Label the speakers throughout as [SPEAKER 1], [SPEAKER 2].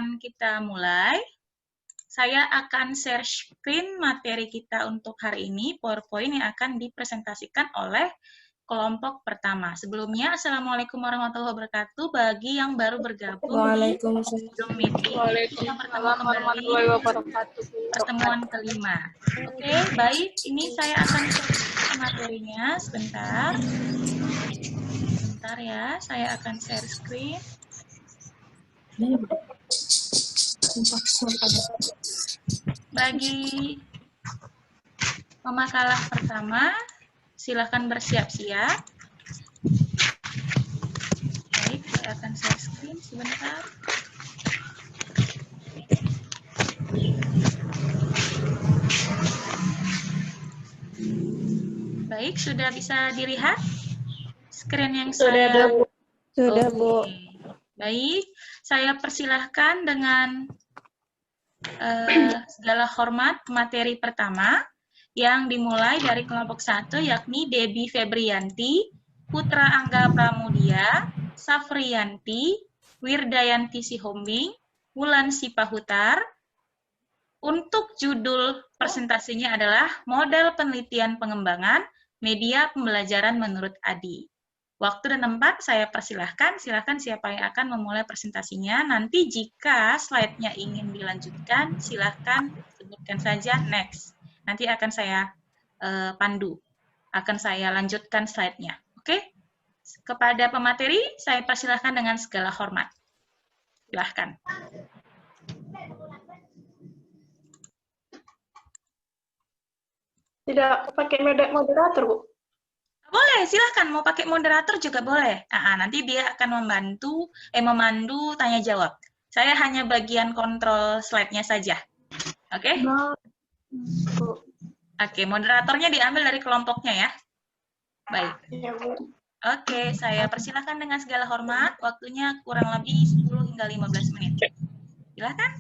[SPEAKER 1] akan kita mulai. Saya akan share screen materi kita untuk hari ini, PowerPoint yang akan dipresentasikan oleh kelompok pertama. Sebelumnya, Assalamualaikum warahmatullahi wabarakatuh. Bagi yang baru bergabung di Zoom meeting, kita bertemu kembali pertemuan kelima. Oke, baik. Ini saya akan share materinya. Sebentar ya. Saya akan share screen. Bagi pemakalah pertama, silakan bersiap-siap. Baik, saya akan share screen sebentar. Baik, sudah bisa dilihat screen yang saya...
[SPEAKER 2] Sudah, Bu.
[SPEAKER 1] Baik, saya persilahkan dengan segala hormat materi pertama yang dimulai dari kelompok 1, yakni Debbie Febrianti, Putra Angga Pramudia, Safriyanti, Wirdayanti Sihombing, Wulan Sipahutar. Untuk judul presentasinya adalah Model Penelitian Pengembangan Media Pembelajaran menurut Adi. Waktu dan tempat saya persilahkan, silakan siapa yang akan memulai presentasinya. Nanti jika slide-nya ingin dilanjutkan, silakan sebutkan saja next. Nanti akan saya pandu, akan saya lanjutkan slide-nya. Oke? Kepada pemateri, saya persilahkan dengan segala hormat. Silahkan.
[SPEAKER 2] Tidak pakai moderator, Bu?
[SPEAKER 1] Boleh, silahkan. Mau pakai moderator juga boleh. Nanti dia akan memandu tanya jawab. Saya hanya bagian kontrol slide-nya saja. Oke? Oke, moderatornya diambil dari kelompoknya ya. Baik. Oke, saya persilahkan dengan segala hormat. Waktunya kurang lebih 10 hingga 15 menit. Silahkan.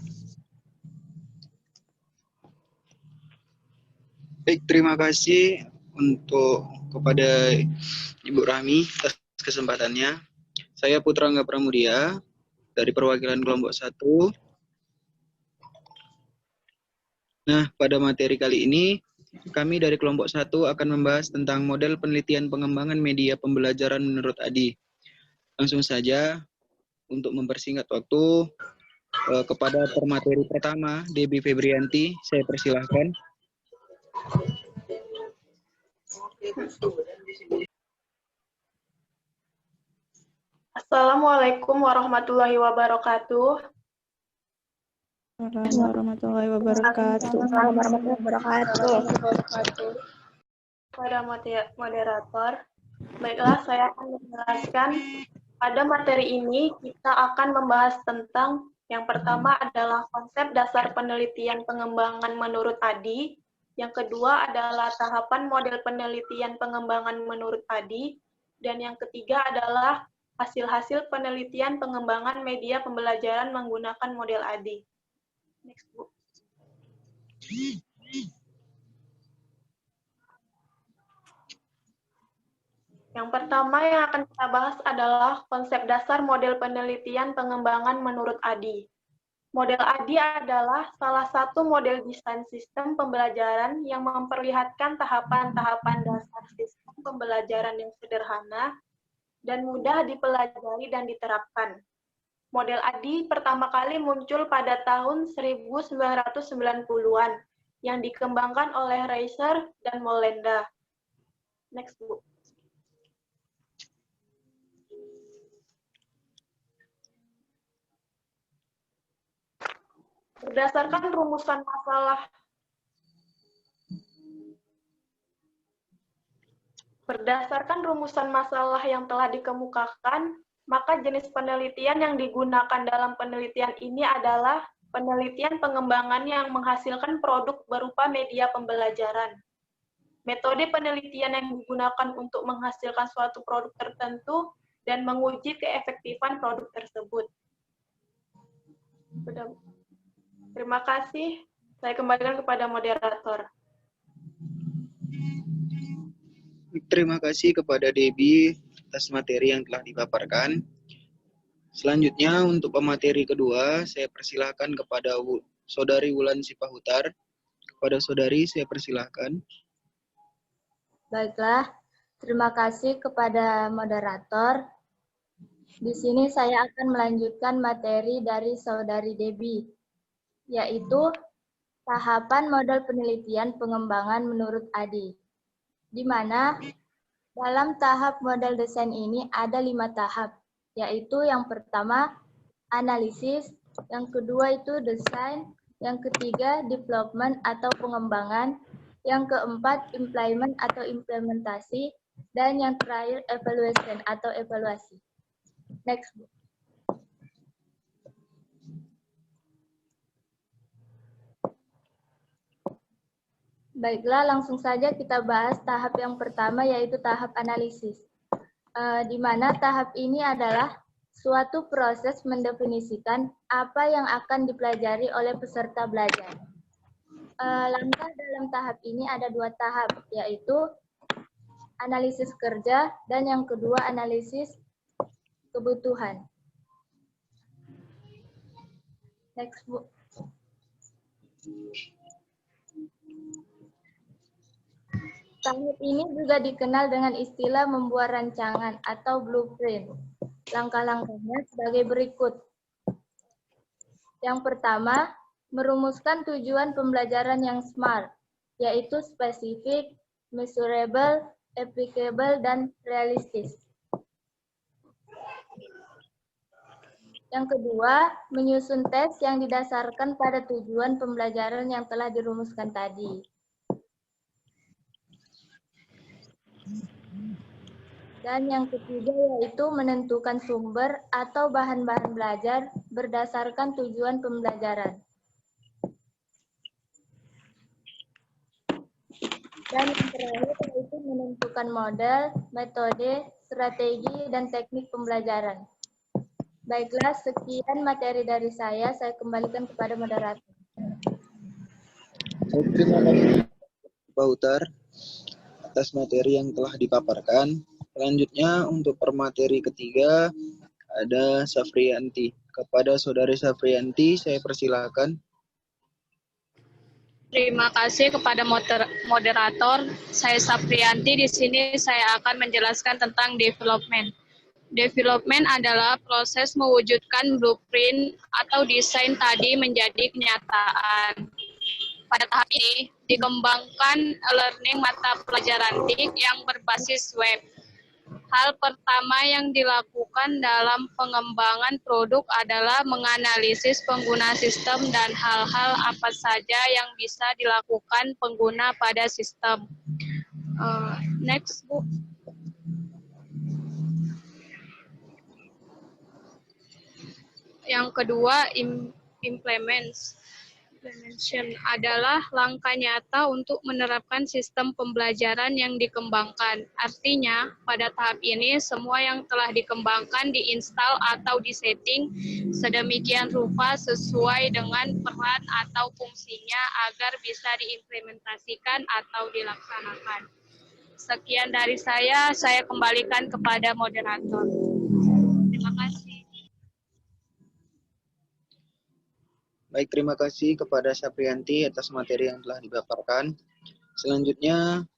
[SPEAKER 3] Baik, terima kasih kepada Ibu Rahmi atas kesempatannya. Saya Putra Angga Pramudia dari perwakilan kelompok 1. Nah, pada materi kali ini kami dari kelompok 1 akan membahas tentang model penelitian pengembangan media pembelajaran menurut Adi. Langsung saja untuk mempersingkat waktu kepada pemateri pertama Debbie Febrianti, saya persilahkan.
[SPEAKER 2] Assalamualaikum warahmatullahi wabarakatuh.
[SPEAKER 4] Warahmatullahi wabarakatuh.
[SPEAKER 2] Pada moderator, baiklah saya akan menjelaskan. Pada materi ini kita akan membahas tentang yang pertama adalah konsep dasar penelitian pengembangan menurut Adi. Yang kedua adalah tahapan model penelitian pengembangan menurut Adi. Dan yang ketiga adalah hasil-hasil penelitian pengembangan media pembelajaran menggunakan model Adi. Next, Bu. Yang pertama yang akan kita bahas adalah konsep dasar model penelitian pengembangan menurut Adi. Model Adi adalah salah satu model desain sistem pembelajaran yang memperlihatkan tahapan-tahapan dasar sistem pembelajaran yang sederhana dan mudah dipelajari dan diterapkan. Model Adi pertama kali muncul pada tahun 1990-an yang dikembangkan oleh Reiser dan Mollenda. Next, Bu. Berdasarkan rumusan masalah yang telah dikemukakan, maka jenis penelitian yang digunakan dalam penelitian ini adalah penelitian pengembangan yang menghasilkan produk berupa media pembelajaran. Metode penelitian yang digunakan untuk menghasilkan suatu produk tertentu dan menguji keefektifan produk tersebut. Terima kasih. Saya kembalikan kepada moderator.
[SPEAKER 3] Terima kasih kepada Debbie atas materi yang telah dipaparkan. Selanjutnya untuk pemateri kedua, saya persilahkan kepada Saudari Wulan Sipahutar. Kepada Saudari, saya persilahkan.
[SPEAKER 5] Baiklah, terima kasih kepada moderator. Di sini saya akan melanjutkan materi dari Saudari Debbie, yaitu tahapan model penelitian pengembangan menurut Adi, di mana dalam tahap model desain ini ada 5 tahap, yaitu yang pertama analisis, yang kedua itu desain, yang ketiga development atau pengembangan, yang keempat implement atau implementasi, dan yang terakhir evaluation atau evaluasi. Next. Baiklah, langsung saja kita bahas tahap yang pertama, yaitu tahap analisis. Di mana tahap ini adalah suatu proses mendefinisikan apa yang akan dipelajari oleh peserta belajar. Langkah dalam tahap ini ada 2 tahap, yaitu analisis kerja dan yang kedua analisis kebutuhan. Next, Bu. Tahap ini juga dikenal dengan istilah membuat rancangan atau blueprint. Langkah-langkahnya sebagai berikut. Yang pertama, merumuskan tujuan pembelajaran yang SMART, yaitu spesifik, measurable, applicable, dan realistis. Yang kedua, menyusun tes yang didasarkan pada tujuan pembelajaran yang telah dirumuskan tadi. Dan yang ketiga yaitu menentukan sumber atau bahan-bahan belajar berdasarkan tujuan pembelajaran. Dan yang terakhir yaitu menentukan model, metode, strategi, dan teknik pembelajaran. Baiklah, sekian materi dari saya kembalikan kepada moderator.
[SPEAKER 3] Terima kasih Pak Utar atas materi yang telah dipaparkan. Selanjutnya untuk permateri ketiga ada Safrianti. Kepada Saudari Safrianti, saya persilakan.
[SPEAKER 6] Terima kasih kepada moderator. Saya Safrianti. Di sini saya akan menjelaskan tentang development. Development adalah proses mewujudkan blueprint atau desain tadi menjadi kenyataan. Pada tahap ini dikembangkan learning mata pelajaran TIK yang berbasis web. Hal pertama yang dilakukan dalam pengembangan produk adalah menganalisis pengguna sistem dan hal-hal apa saja yang bisa dilakukan pengguna pada sistem. Next, Bu. Yang kedua, implementation adalah langkah nyata untuk menerapkan sistem pembelajaran yang dikembangkan. Artinya, pada tahap ini semua yang telah dikembangkan diinstal atau disetting sedemikian rupa sesuai dengan peran atau fungsinya agar bisa diimplementasikan atau dilaksanakan. Sekian dari saya kembalikan kepada moderator. Terima kasih.
[SPEAKER 3] Baik, terima kasih kepada Saprianti atas materi yang telah dipaparkan. Selanjutnya,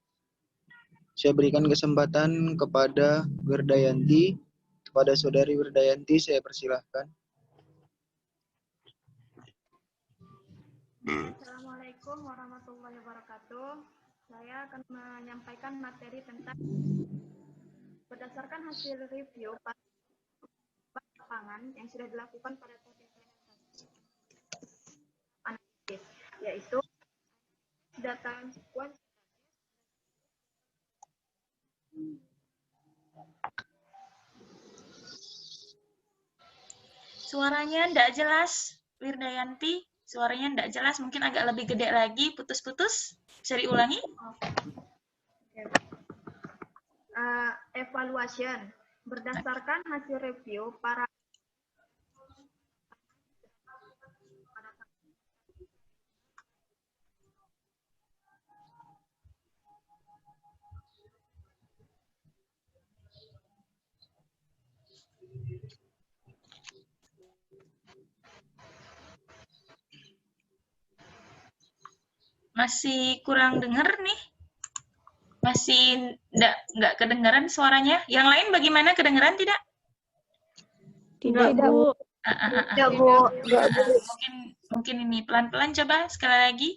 [SPEAKER 3] saya berikan kesempatan kepada Wirdayanti. Kepada Saudari Wirdayanti, saya persilahkan.
[SPEAKER 2] Assalamualaikum warahmatullahi wabarakatuh. Saya akan menyampaikan materi tentang berdasarkan hasil review lapangan yang sudah dilakukan pada tahap implementasi analisis, yaitu data sequence.
[SPEAKER 1] Suaranya tidak jelas, Wirdayanti. Suaranya tidak jelas, mungkin agak lebih gede lagi, putus-putus. Bisa diulangi?
[SPEAKER 2] Evaluation. Berdasarkan hasil review, para
[SPEAKER 1] Masih kurang dengar nih. Masih nggak kedengaran suaranya. Yang lain bagaimana? Kedengaran tidak?
[SPEAKER 4] Tidak, Bu.
[SPEAKER 2] Ya, Bu.
[SPEAKER 1] Mungkin ini pelan-pelan coba sekali lagi.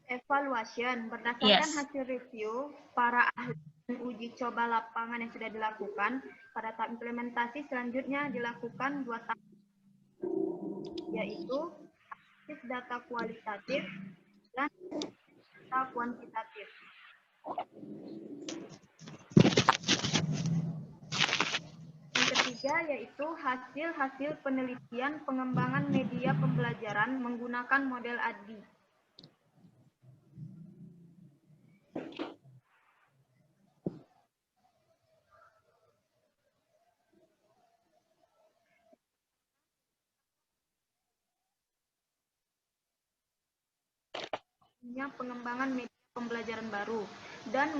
[SPEAKER 7] Evaluation berdasarkan
[SPEAKER 1] Yes.
[SPEAKER 7] hasil review para ahli dan uji coba lapangan yang sudah dilakukan pada tahap implementasi selanjutnya dilakukan 2 tahap, yaitu analisis data kualitatif dan data kuantitatif. Yang ketiga yaitu hasil-hasil penelitian pengembangan media pembelajaran menggunakan model ADDIE. Pengembangan media pembelajaran baru dan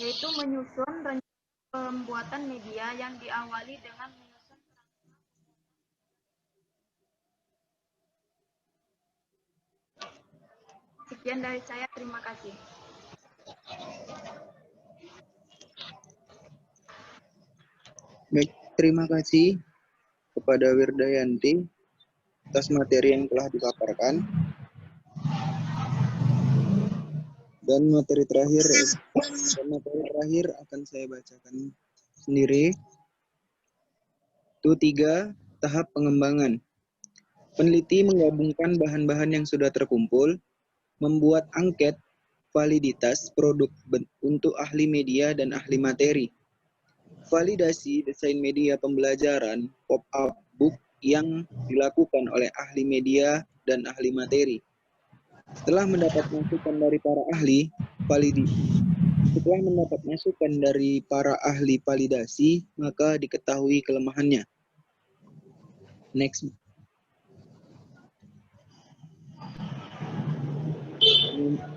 [SPEAKER 7] yaitu menyusun rencana pembuatan media yang diawali dengan menyusun. Sekian dari saya, terima kasih.
[SPEAKER 3] Baik, terima kasih kepada Wirdayanti atas materi yang telah dipaparkan. Dan materi terakhir akan saya bacakan sendiri. Itu 3 tahap pengembangan. Peneliti menggabungkan bahan-bahan yang sudah terkumpul, membuat angket validitas produk untuk ahli media dan ahli materi. Validasi desain media pembelajaran pop-up book yang dilakukan oleh ahli media dan ahli materi. Setelah mendapat masukan dari para ahli validasi, maka diketahui kelemahannya. Next.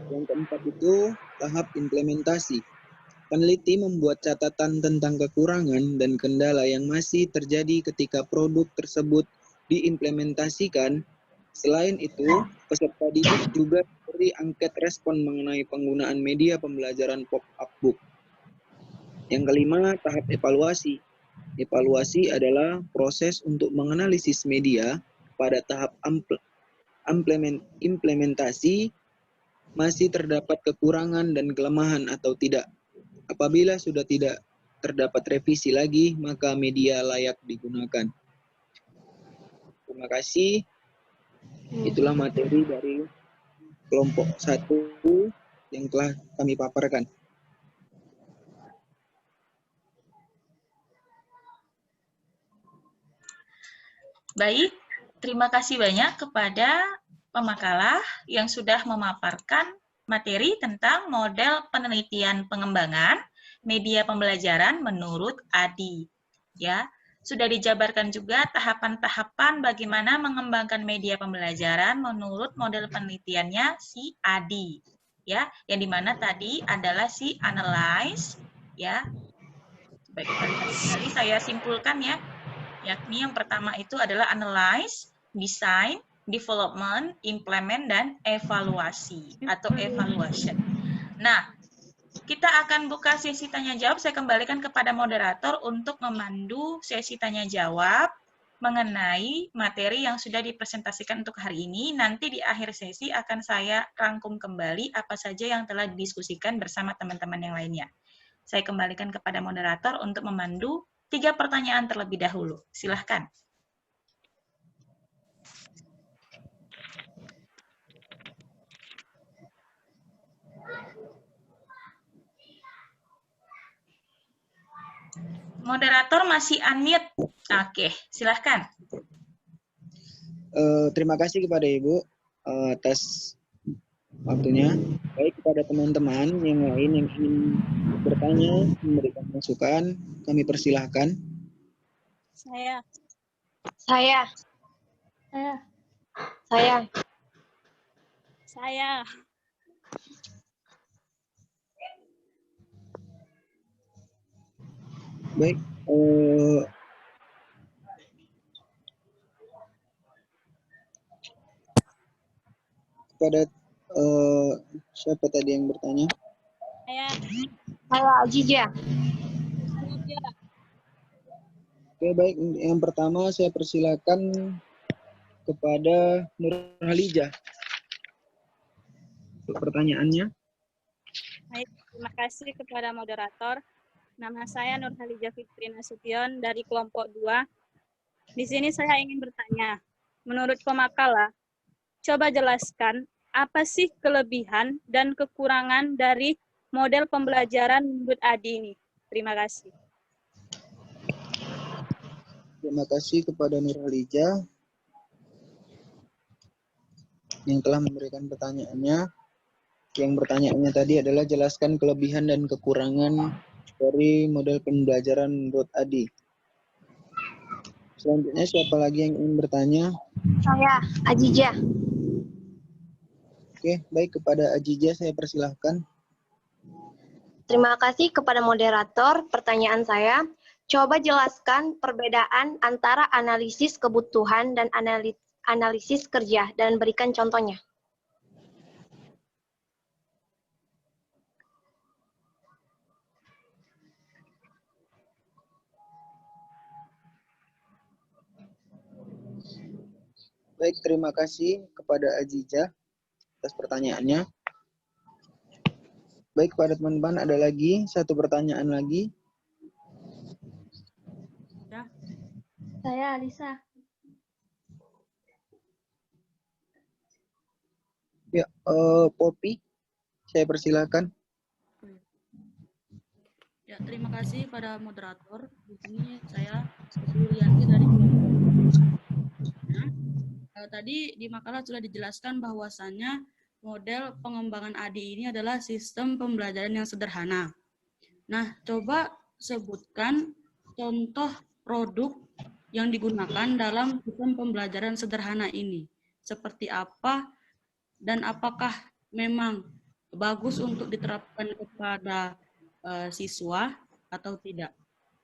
[SPEAKER 3] Yang keempat itu tahap implementasi. Peneliti membuat catatan tentang kekurangan dan kendala yang masih terjadi ketika produk tersebut diimplementasikan. Selain itu, peserta didik juga beri angket respon mengenai penggunaan media pembelajaran pop-up book. Yang kelima, tahap evaluasi. Evaluasi adalah proses untuk menganalisis media pada tahap implementasi masih terdapat kekurangan dan kelemahan atau tidak. Apabila sudah tidak terdapat revisi lagi, maka media layak digunakan. Terima kasih. Itulah materi dari kelompok 1 yang telah kami paparkan.
[SPEAKER 1] Baik, terima kasih banyak kepada pemakalah yang sudah memaparkan materi tentang model penelitian pengembangan media pembelajaran menurut ADDIE. Ya, sudah dijabarkan juga tahapan-tahapan bagaimana mengembangkan media pembelajaran menurut model penelitiannya si ADDIE. Ya, yang dimana tadi adalah si analyze, ya. Baik, kali saya simpulkan ya. Yakni yang pertama itu adalah analyze, design, development, implement, dan evaluasi atau evaluation. Nah, kita akan buka sesi tanya jawab. Saya kembalikan kepada moderator untuk memandu sesi tanya jawab mengenai materi yang sudah dipresentasikan untuk hari ini. Nanti di akhir sesi akan saya rangkum kembali apa saja yang telah didiskusikan bersama teman-teman yang lainnya. Saya kembalikan kepada moderator untuk memandu 3 pertanyaan terlebih dahulu. Silahkan. Moderator masih unmute. Oke, silahkan.
[SPEAKER 3] Terima kasih kepada Ibu atas waktunya. Baik, kepada teman-teman yang lain yang ingin bertanya, memberikan masukan, kami persilahkan.
[SPEAKER 8] Saya.
[SPEAKER 5] Saya.
[SPEAKER 4] Saya.
[SPEAKER 3] Baik, kepada siapa tadi yang bertanya?
[SPEAKER 4] Saya.
[SPEAKER 6] Saya Ajija.
[SPEAKER 3] Oke, baik. Yang pertama saya persilakan kepada Nurhalijah. Untuk pertanyaannya.
[SPEAKER 4] Baik, terima kasih kepada moderator. Nama saya Nurhalijah Fitri Nasution dari kelompok 2. Di sini saya ingin bertanya, menurut pemakala, coba jelaskan apa sih kelebihan dan kekurangan dari model pembelajaran menurut Adi ini? Terima kasih.
[SPEAKER 3] Terima kasih kepada Nurhalijah yang telah memberikan pertanyaannya. Yang pertanyaannya tadi adalah jelaskan kelebihan dan kekurangan dari model pembelajaran menurut Adi. Selanjutnya siapa lagi yang ingin bertanya?
[SPEAKER 6] Saya Ajija.
[SPEAKER 3] Oke, baik, kepada Ajija saya persilahkan.
[SPEAKER 8] Terima kasih kepada moderator. Pertanyaan saya, coba jelaskan perbedaan antara analisis kebutuhan dan analisis kerja dan berikan contohnya.
[SPEAKER 3] Baik, terima kasih kepada Ajija atas pertanyaannya. Baik, kepada teman-teman ada lagi satu pertanyaan lagi.
[SPEAKER 5] Saya Alisa.
[SPEAKER 3] Ya, Poppy, saya persilakan.
[SPEAKER 9] Ya, terima kasih pada moderator. Di sini saya Yulianti dari tadi di makalah sudah dijelaskan bahwasannya model pengembangan ADI ini adalah sistem pembelajaran yang sederhana. Nah, coba sebutkan contoh produk yang digunakan dalam sistem pembelajaran sederhana ini. Seperti apa dan apakah memang bagus untuk diterapkan kepada siswa atau tidak?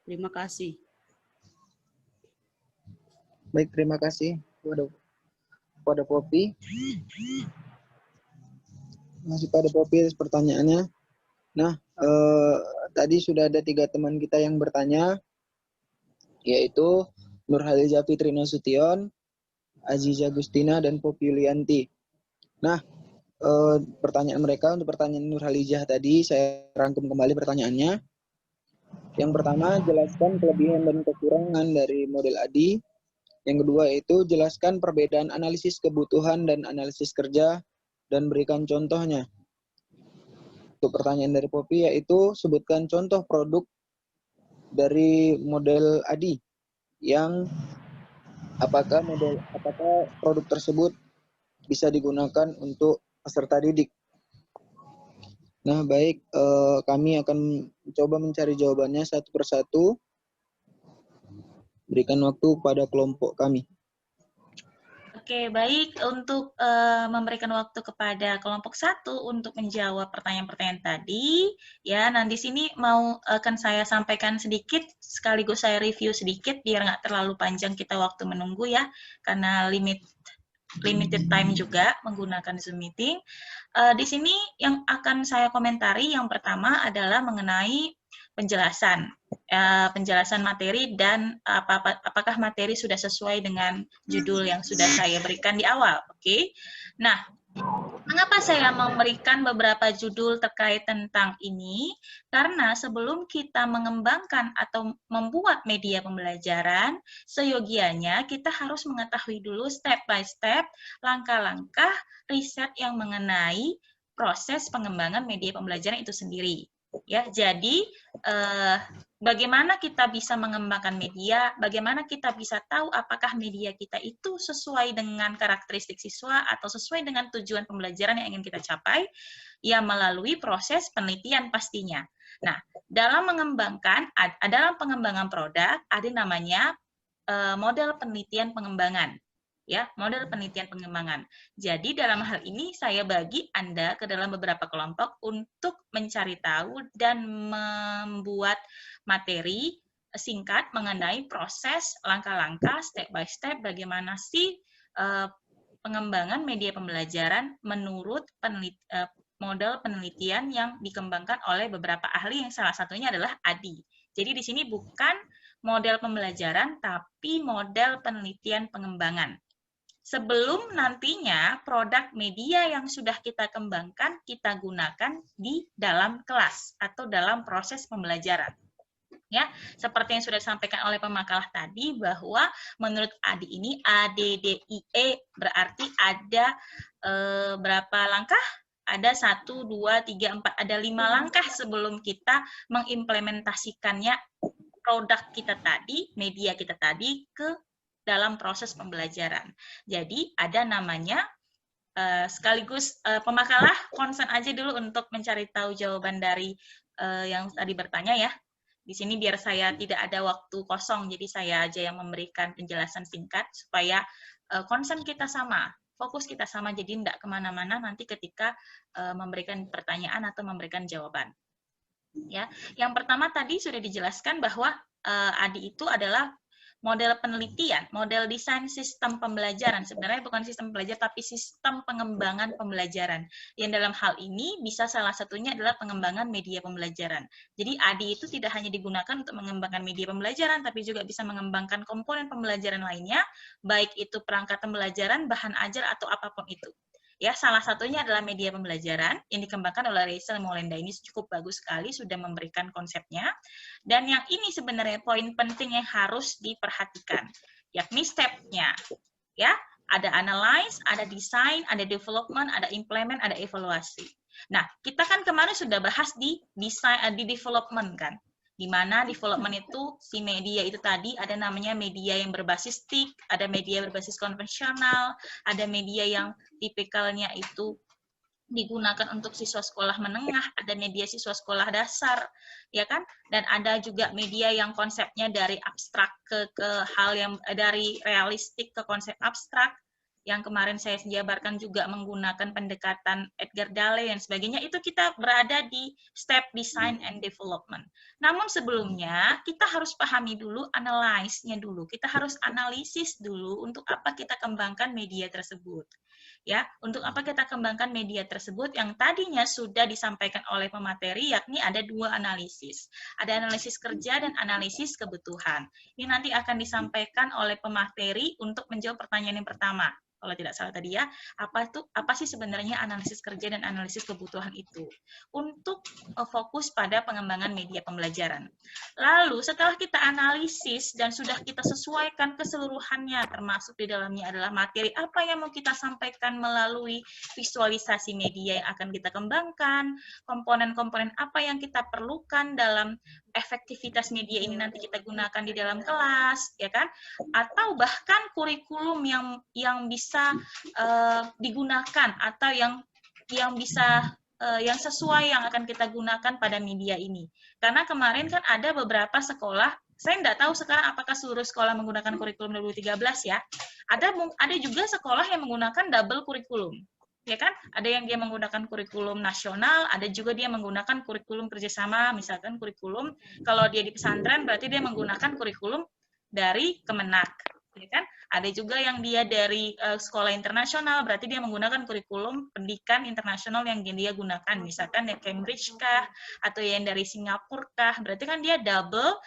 [SPEAKER 9] Terima kasih.
[SPEAKER 3] Baik, terima kasih kepada Poppy. Masih pada Poppy pertanyaannya. Nah, tadi sudah ada 3 teman kita yang bertanya, yaitu Nurhalijah Fitri Nasution, Aziza Gustina, dan Poppy Yulianti. Nah, pertanyaan mereka untuk pertanyaan Nurhalijah tadi, saya rangkum kembali pertanyaannya. Yang pertama, jelaskan kelebihan dan kekurangan dari model ADI. Yang kedua itu jelaskan perbedaan analisis kebutuhan dan analisis kerja dan berikan contohnya. Untuk pertanyaan dari Poppy yaitu sebutkan contoh produk dari model ADI yang apakah produk tersebut bisa digunakan untuk peserta didik. Nah, baik, kami akan coba mencari jawabannya satu persatu. Berikan waktu pada kelompok kami.
[SPEAKER 1] Oke, baik. Untuk memberikan waktu kepada kelompok 1 untuk menjawab pertanyaan-pertanyaan tadi, ya. Nah, di sini akan saya sampaikan sedikit, sekaligus saya review sedikit, biar nggak terlalu panjang kita waktu menunggu ya, karena limited time juga menggunakan Zoom meeting. Di sini yang akan saya komentari yang pertama adalah mengenai penjelasan materi dan apakah materi sudah sesuai dengan judul yang sudah saya berikan di awal. Oke. Nah, mengapa saya memberikan beberapa judul terkait tentang ini? Karena sebelum kita mengembangkan atau membuat media pembelajaran, seyogianya kita harus mengetahui dulu step by step, langkah-langkah riset yang mengenai proses pengembangan media pembelajaran itu sendiri. Ya, jadi bagaimana kita bisa mengembangkan media, bagaimana kita bisa tahu apakah media kita itu sesuai dengan karakteristik siswa atau sesuai dengan tujuan pembelajaran yang ingin kita capai, ya melalui proses penelitian pastinya. Nah, dalam pengembangan produk ada namanya model penelitian pengembangan. Ya, model penelitian pengembangan. Jadi dalam hal ini saya bagi Anda ke dalam beberapa kelompok untuk mencari tahu dan membuat materi singkat mengenai proses langkah-langkah step by step bagaimana sih pengembangan media pembelajaran menurut model penelitian yang dikembangkan oleh beberapa ahli yang salah satunya adalah ADI. Jadi di sini bukan model pembelajaran tapi model penelitian pengembangan. Sebelum nantinya produk media yang sudah kita kembangkan kita gunakan di dalam kelas atau dalam proses pembelajaran. Ya, seperti yang sudah disampaikan oleh pemakalah tadi bahwa menurut ADI ini ADDIE berarti ada berapa langkah? Ada 1, 2, 3, 4, ada 5 langkah sebelum kita mengimplementasikannya produk kita tadi, media kita tadi ke dalam proses pembelajaran. Jadi ada namanya sekaligus pemakalah konsen aja dulu untuk mencari tahu jawaban dari yang tadi bertanya ya. Di sini biar saya tidak ada waktu kosong, jadi saya aja yang memberikan penjelasan singkat supaya konsen kita sama, fokus kita sama, jadi tidak kemana-mana nanti ketika memberikan pertanyaan atau memberikan jawaban. Ya, yang pertama tadi sudah dijelaskan bahwa ADI itu adalah model penelitian, model desain sistem pembelajaran. Sebenarnya bukan sistem pembelajaran, tapi sistem pengembangan pembelajaran. Yang dalam hal ini bisa salah satunya adalah pengembangan media pembelajaran. Jadi ADI itu tidak hanya digunakan untuk mengembangkan media pembelajaran, tapi juga bisa mengembangkan komponen pembelajaran lainnya, baik itu perangkat pembelajaran, bahan ajar, atau apapun itu. Ya, salah satunya adalah media pembelajaran yang dikembangkan oleh Rachel Molenda. Ini cukup bagus sekali, sudah memberikan konsepnya. Dan yang ini sebenarnya poin penting yang harus diperhatikan, yakni step-nya. Ya, ada analyze, ada design, ada development, ada implement, ada evaluasi. Nah, kita kan kemarin sudah bahas di design, di development kan. Di mana development itu, si media itu tadi ada namanya media yang berbasis TIC, ada media berbasis konvensional, ada media yang tipikalnya itu digunakan untuk siswa sekolah menengah, ada media siswa sekolah dasar, ya kan? Dan ada juga media yang konsepnya dari abstrak ke hal yang dari realistik ke konsep abstrak. Yang kemarin saya jabarkan juga menggunakan pendekatan Edgar Dale dan sebagainya, itu kita berada di step design and development. Namun sebelumnya, kita harus pahami dulu, analyze-nya dulu. Kita harus analisis dulu untuk apa kita kembangkan media tersebut. Ya, untuk apa kita kembangkan media tersebut yang tadinya sudah disampaikan oleh pemateri, yakni ada 2 analisis. Ada analisis kerja dan analisis kebutuhan. Ini nanti akan disampaikan oleh pemateri untuk menjawab pertanyaan yang pertama. Kalau tidak salah tadi ya, apa sih sebenarnya analisis kerja dan analisis kebutuhan itu? Untuk fokus pada pengembangan media pembelajaran. Lalu setelah kita analisis dan sudah kita sesuaikan keseluruhannya, termasuk di dalamnya adalah materi apa yang mau kita sampaikan melalui visualisasi media yang akan kita kembangkan, komponen-komponen apa yang kita perlukan dalam efektivitas media ini nanti kita gunakan di dalam kelas, ya kan? Atau bahkan kurikulum yang bisa digunakan atau yang bisa yang sesuai yang akan kita gunakan pada media ini. Karena kemarin kan ada beberapa sekolah, saya tidak tahu sekarang apakah seluruh sekolah menggunakan kurikulum 2013 ya. Ada juga sekolah yang menggunakan double kurikulum. Ya kan, ada yang dia menggunakan kurikulum nasional, ada juga dia menggunakan kurikulum kerjasama, misalkan kurikulum, kalau dia di pesantren berarti dia menggunakan kurikulum dari Kemenak, ya kan? Ada juga yang dia dari sekolah internasional, berarti dia menggunakan kurikulum pendidikan internasional yang dia gunakan, misalkan yang Cambridge kah, atau yang dari Singapura kah, berarti kan dia double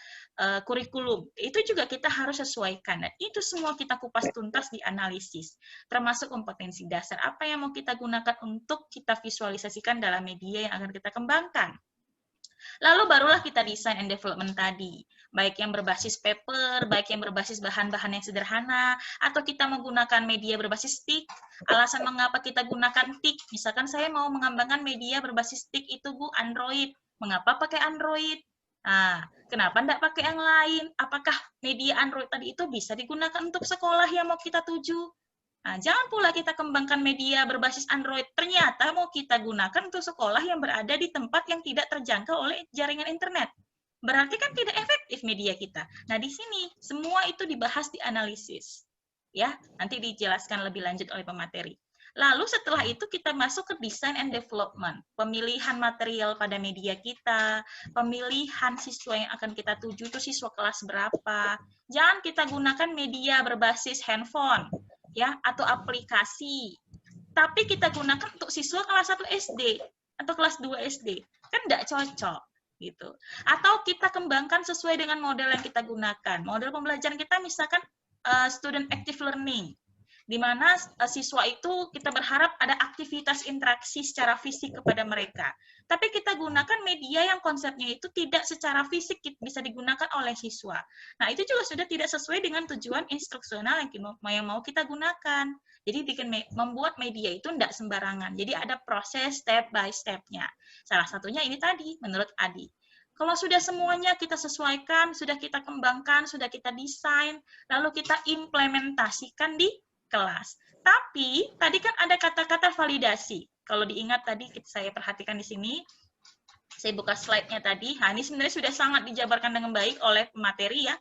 [SPEAKER 1] kurikulum. Itu juga kita harus sesuaikan. Dan itu semua kita kupas tuntas di analisis, termasuk kompetensi dasar apa yang mau kita gunakan untuk kita visualisasikan dalam media yang akan kita kembangkan. Lalu barulah kita design and development tadi, baik yang berbasis paper, baik yang berbasis bahan-bahan yang sederhana, atau kita menggunakan media berbasis TIC. Alasan mengapa kita gunakan TIC, misalkan saya mau mengembangkan media berbasis TIC itu Bu, Android. Mengapa pakai Android? Nah, kenapa tidak pakai yang lain? Apakah media Android tadi itu bisa digunakan untuk sekolah yang mau kita tuju? Nah, jangan pula kita kembangkan media berbasis Android, ternyata mau kita gunakan untuk sekolah yang berada di tempat yang tidak terjangkau oleh jaringan internet. Berarti kan tidak efektif media kita. Nah, di sini semua itu dibahas di analisis. Ya, nanti dijelaskan lebih lanjut oleh pemateri. Lalu setelah itu kita masuk ke design and development, pemilihan material pada media kita, pemilihan siswa yang akan kita tuju itu siswa kelas berapa. Jangan kita gunakan media berbasis handphone, ya, atau aplikasi. Tapi kita gunakan untuk siswa kelas 1 SD atau kelas 2 SD. Kan nggak cocok gitu. Atau kita kembangkan sesuai dengan model yang kita gunakan. Model pembelajaran kita misalkan student active learning, di mana siswa itu kita berharap ada aktivitas interaksi secara fisik kepada mereka. Tapi kita gunakan media yang konsepnya itu tidak secara fisik bisa digunakan oleh siswa. Nah, itu juga sudah tidak sesuai dengan tujuan instruksional yang mau kita gunakan. Jadi membuat media itu tidak sembarangan. Jadi ada proses step by step-nya. Salah satunya ini tadi, menurut Adi. Kalau sudah semuanya kita sesuaikan, sudah kita kembangkan, sudah kita desain, lalu kita implementasikan di kelas. Tapi tadi kan ada kata-kata validasi. Kalau diingat tadi saya perhatikan di sini, saya buka slide-nya tadi. Nah, ini sebenarnya sudah sangat dijabarkan dengan baik oleh pemateri ya.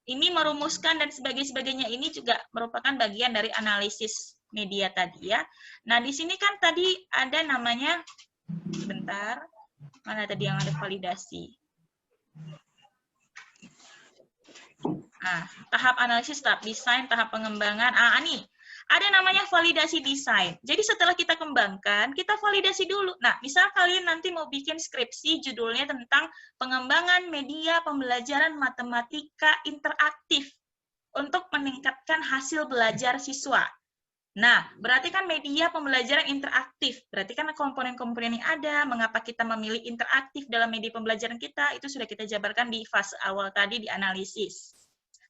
[SPEAKER 1] Ini merumuskan dan sebagainya ini juga merupakan bagian dari analisis media tadi ya. Nah, di sini kan tadi ada namanya, sebentar, mana tadi yang ada validasi. Nah, tahap analisis, tahap desain, tahap pengembangan. Nih, ada namanya validasi desain. Jadi setelah kita kembangkan, kita validasi dulu. Nah, misal kalian nanti mau bikin skripsi judulnya tentang pengembangan media pembelajaran matematika interaktif untuk meningkatkan hasil belajar siswa. Nah, berarti kan media pembelajaran interaktif. Berarti kan komponen-komponen yang ada, mengapa kita memilih interaktif dalam media pembelajaran kita, itu sudah kita jabarkan di fase awal tadi di analisis.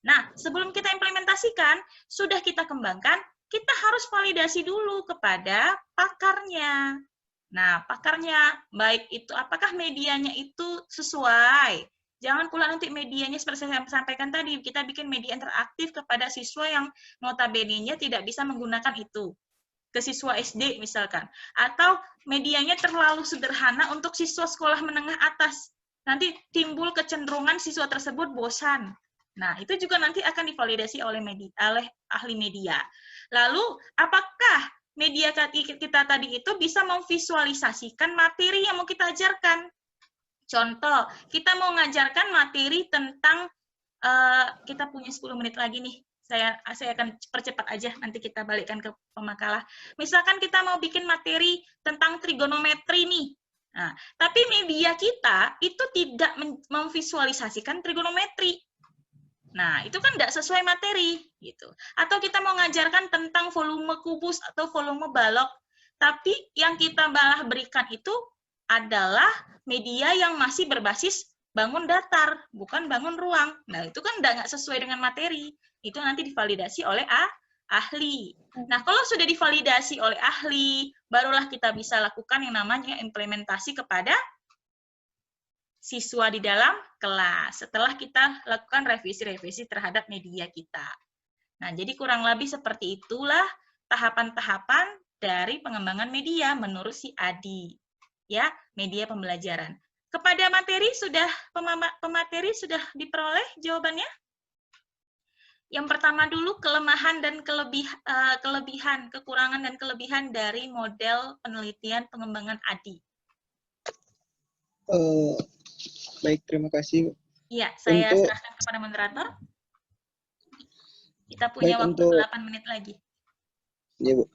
[SPEAKER 1] Nah, sebelum kita implementasikan, sudah kita kembangkan, kita harus validasi dulu kepada pakarnya. Nah, pakarnya, baik itu, apakah medianya itu sesuai? Jangan pula nanti medianya seperti saya sampaikan tadi, kita bikin media interaktif kepada siswa yang notabene-nya tidak bisa menggunakan itu. Ke siswa SD misalkan. Atau medianya terlalu sederhana untuk siswa sekolah menengah atas. Nanti timbul kecenderungan siswa tersebut bosan. Nah, itu juga nanti akan divalidasi oleh ahli media. Lalu, apakah media kita tadi itu bisa memvisualisasikan materi yang mau kita ajarkan? Contoh, kita mau ngajarkan materi tentang, kita punya 10 menit lagi nih, saya akan percepat aja, nanti kita balikkan ke pemakalah. Misalkan kita mau bikin materi tentang trigonometri nih, nah, tapi media kita itu tidak memvisualisasikan trigonometri. Nah, itu kan tidak sesuai materi, gitu. Atau kita mau ngajarkan tentang volume kubus atau volume balok, tapi yang kita malah berikan itu adalah media yang masih berbasis bangun datar, bukan bangun ruang. Nah, itu kan nggak sesuai dengan materi. Itu nanti divalidasi oleh ahli. Nah, kalau sudah divalidasi oleh ahli, barulah kita bisa lakukan yang namanya implementasi kepada siswa di dalam kelas. Setelah kita lakukan revisi-revisi terhadap media kita. Nah, jadi kurang lebih seperti itulah tahapan-tahapan dari pengembangan media menurut si Adi. Ya, media pembelajaran. Kepada materi pemateri sudah diperoleh jawabannya? Yang pertama dulu kelemahan dan kelebihan, kekurangan dan kelebihan dari model penelitian pengembangan Adi.
[SPEAKER 3] Baik, terima kasih.
[SPEAKER 1] Iya, saya serahkan kepada moderator. Kita punya waktu 8 menit lagi.
[SPEAKER 3] Ya, Bu.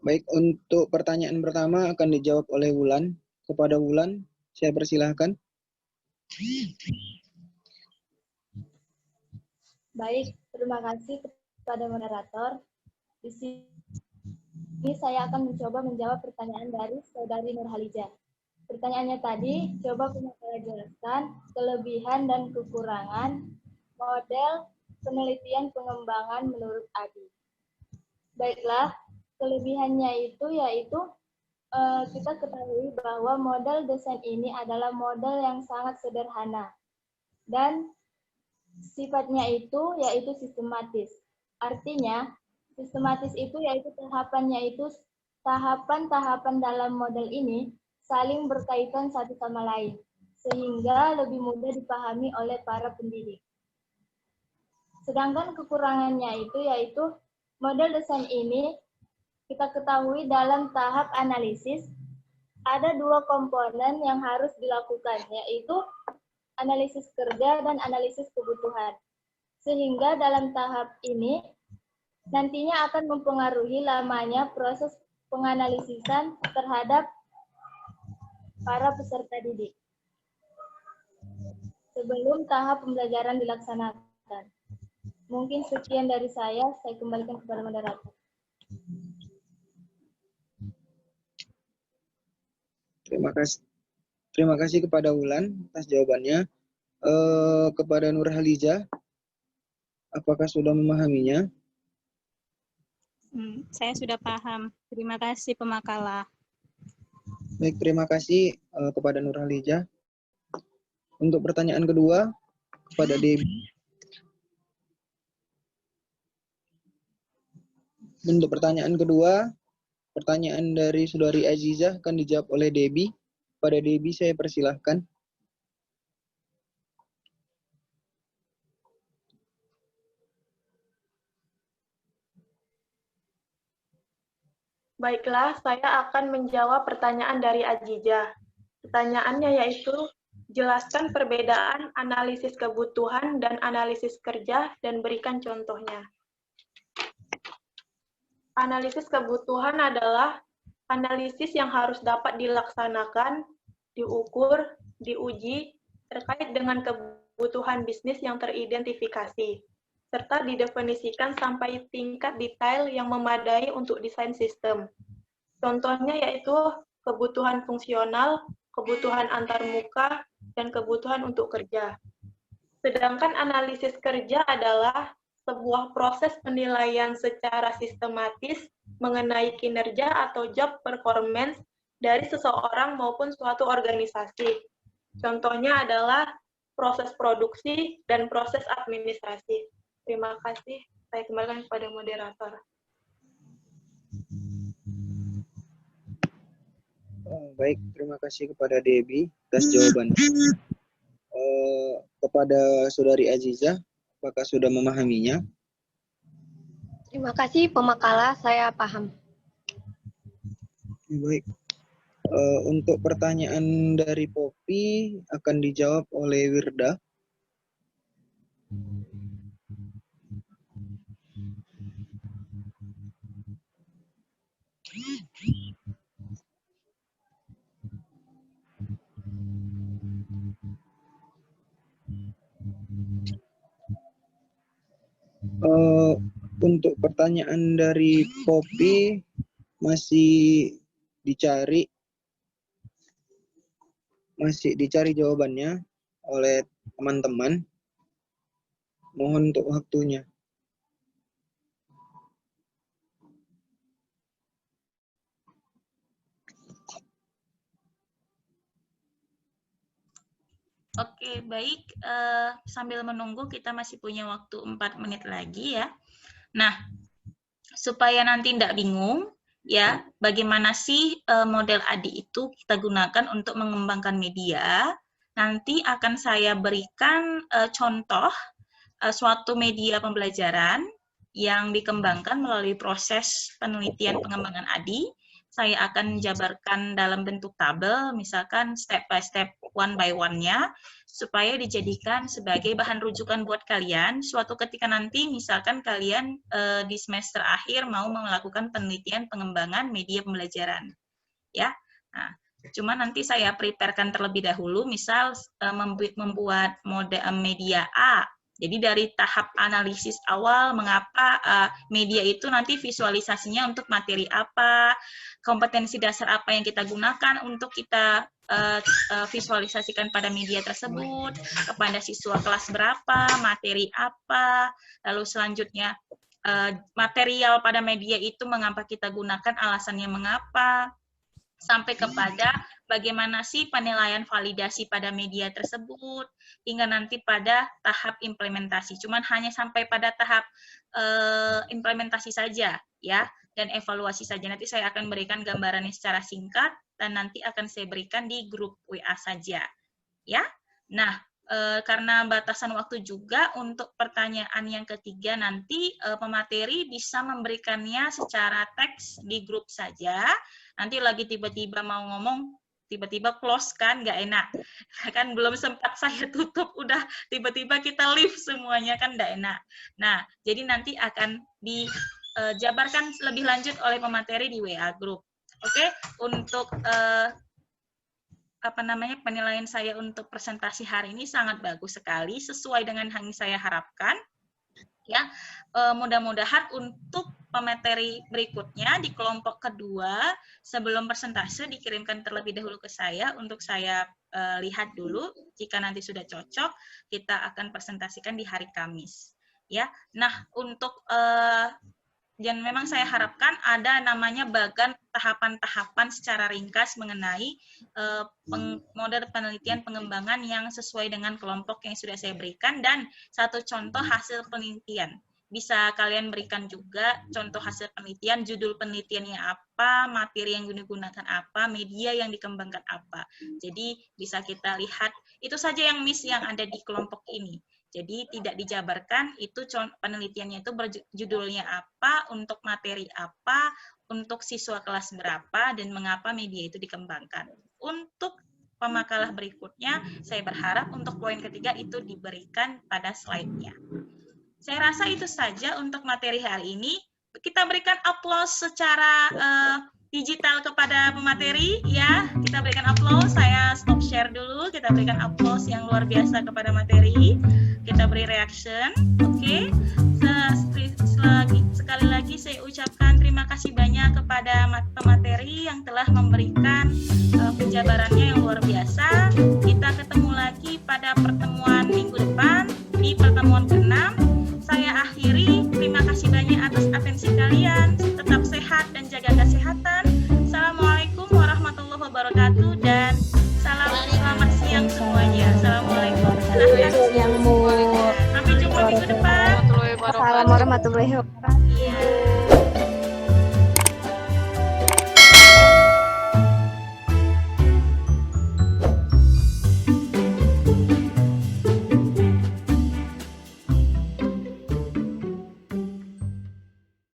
[SPEAKER 3] Baik, untuk pertanyaan pertama akan dijawab oleh Wulan. Kepada Wulan, saya persilahkan.
[SPEAKER 5] Baik, terima kasih kepada moderator. Di sini saya akan mencoba menjawab pertanyaan dari Saudari Nurhalijah. Pertanyaannya tadi, coba saya jelaskan kelebihan dan kekurangan model penelitian pengembangan menurut Adi. Baiklah, kelebihannya itu yaitu kita ketahui bahwa model desain ini adalah model yang sangat sederhana dan sifatnya itu yaitu sistematis. Artinya, sistematis itu yaitu tahapan-tahapan dalam model ini saling berkaitan satu sama lain, sehingga lebih mudah dipahami oleh para pendidik. Sedangkan kekurangannya itu yaitu model desain ini kita ketahui dalam tahap analisis ada dua komponen yang harus dilakukan, yaitu analisis kerja dan analisis kebutuhan. Sehingga dalam tahap ini nantinya akan mempengaruhi lamanya proses penganalisisan terhadap para peserta didik sebelum tahap pembelajaran dilaksanakan. Mungkin sekian dari saya kembalikan kepada moderator.
[SPEAKER 3] Terima kasih kepada Wulan atas jawabannya. Kepada Nurhaliza, apakah sudah memahaminya?
[SPEAKER 4] Saya sudah paham. Terima kasih pemakala.
[SPEAKER 3] Baik, terima kasih kepada Nurhaliza. Untuk pertanyaan kedua, kepada Debbie. Untuk pertanyaan kedua, pertanyaan dari Saudari Aziza akan dijawab oleh Debbie. Pada Debbie saya persilahkan.
[SPEAKER 2] Baiklah, saya akan menjawab pertanyaan dari Aziza. Pertanyaannya yaitu, jelaskan perbedaan analisis kebutuhan dan analisis kerja dan berikan contohnya. Analisis kebutuhan adalah analisis yang harus dapat dilaksanakan, diukur, diuji, terkait dengan kebutuhan bisnis yang teridentifikasi, serta didefinisikan sampai tingkat detail yang memadai untuk desain sistem. Contohnya yaitu kebutuhan fungsional, kebutuhan antarmuka, dan kebutuhan untuk kerja. Sedangkan analisis kerja adalah sebuah proses penilaian secara sistematis mengenai kinerja atau job performance dari seseorang maupun suatu organisasi. Contohnya adalah proses produksi dan proses administrasi. Terima kasih. Saya kembalikan kepada moderator.
[SPEAKER 3] Baik, terima kasih kepada Debbie atas jawabannya. Kepada Saudari Aziza, apakah sudah memahaminya?
[SPEAKER 8] Terima kasih pemakala, saya paham.
[SPEAKER 3] Baik. Untuk pertanyaan dari Poppy akan dijawab oleh Wirda. Untuk pertanyaan dari Poppy masih dicari jawabannya oleh teman-teman. Mohon untuk waktunya.
[SPEAKER 1] Oke, baik. Sambil menunggu, kita masih punya waktu 4 menit lagi ya. Nah, supaya nanti tidak bingung, ya, bagaimana sih model ADI itu kita gunakan untuk mengembangkan media. Nanti akan saya berikan contoh suatu media pembelajaran yang dikembangkan melalui proses penelitian pengembangan ADI. Saya akan jabarkan dalam bentuk tabel, misalkan step by step, one by one-nya, supaya dijadikan sebagai bahan rujukan buat kalian. Suatu ketika nanti, misalkan kalian di semester akhir mau melakukan penelitian pengembangan media pembelajaran. Ya, nah, cuma nanti saya prepare-kan terlebih dahulu, misal membuat model media A. Jadi dari tahap analisis awal, mengapa media itu nanti visualisasinya untuk materi apa, kompetensi dasar apa yang kita gunakan untuk kita visualisasikan pada media tersebut, kepada siswa kelas berapa, materi apa, lalu selanjutnya material pada media itu mengapa kita gunakan, alasannya mengapa, sampai kepada bagaimana sih penilaian validasi pada media tersebut, hingga nanti pada tahap implementasi. Cuman hanya sampai pada tahap implementasi saja, ya, dan evaluasi saja. Nanti saya akan berikan gambarannya secara singkat, dan nanti akan saya berikan di grup WA saja. Ya, nah, karena batasan waktu juga untuk pertanyaan yang ketiga nanti pemateri bisa memberikannya secara teks di grup saja. Nanti lagi tiba-tiba mau ngomong, tiba-tiba close kan, nggak enak. Kan belum sempat saya tutup, udah tiba-tiba kita leave semuanya kan nggak enak. Nah, jadi nanti akan dijabarkan lebih lanjut oleh pemateri di WA group. Oke, untuk penilaian saya untuk presentasi hari ini sangat bagus sekali, sesuai dengan yang saya harapkan. Ya, mudah-mudahan untuk pemateri berikutnya di kelompok kedua, sebelum presentase dikirimkan terlebih dahulu ke saya untuk saya lihat dulu. Jika nanti sudah cocok, kita akan presentasikan di hari Kamis. Ya, nah untuk dan memang saya harapkan ada namanya bagan tahapan-tahapan secara ringkas mengenai model penelitian pengembangan yang sesuai dengan kelompok yang sudah saya berikan dan satu contoh hasil penelitian. Bisa kalian berikan juga contoh hasil penelitian, judul penelitiannya apa, materi yang digunakan apa, media yang dikembangkan apa. Jadi bisa kita lihat, itu saja yang Miss yang ada di kelompok ini. Jadi tidak dijabarkan, itu penelitiannya itu judulnya apa, untuk materi apa, untuk siswa kelas berapa, dan mengapa media itu dikembangkan. Untuk pemakalah berikutnya, saya berharap untuk poin ketiga itu diberikan pada slide-nya. Saya rasa itu saja untuk materi hari ini. Kita berikan aplaus secara digital kepada pemateri, ya. Kita berikan aplaus, saya stop share dulu, kita berikan aplaus yang luar biasa kepada materi. Kita beri reaction, oke. Sekali lagi saya ucapkan terima kasih banyak kepada pemateri yang telah memberikan penjabarannya yang luar biasa. Kita ketemu lagi pada pertemuan minggu depan, di pertemuan ke-6. Saya akhiri, terima kasih banyak atas atensi kalian. Tetap sehat dan jaga kesehatan. Assalamualaikum warahmatullahi wabarakatuh dan selamat siang semuanya. Assalamualaikum. Sampai jumpa minggu depan.
[SPEAKER 8] Assalamualaikum warahmatullahi wabarakatuh.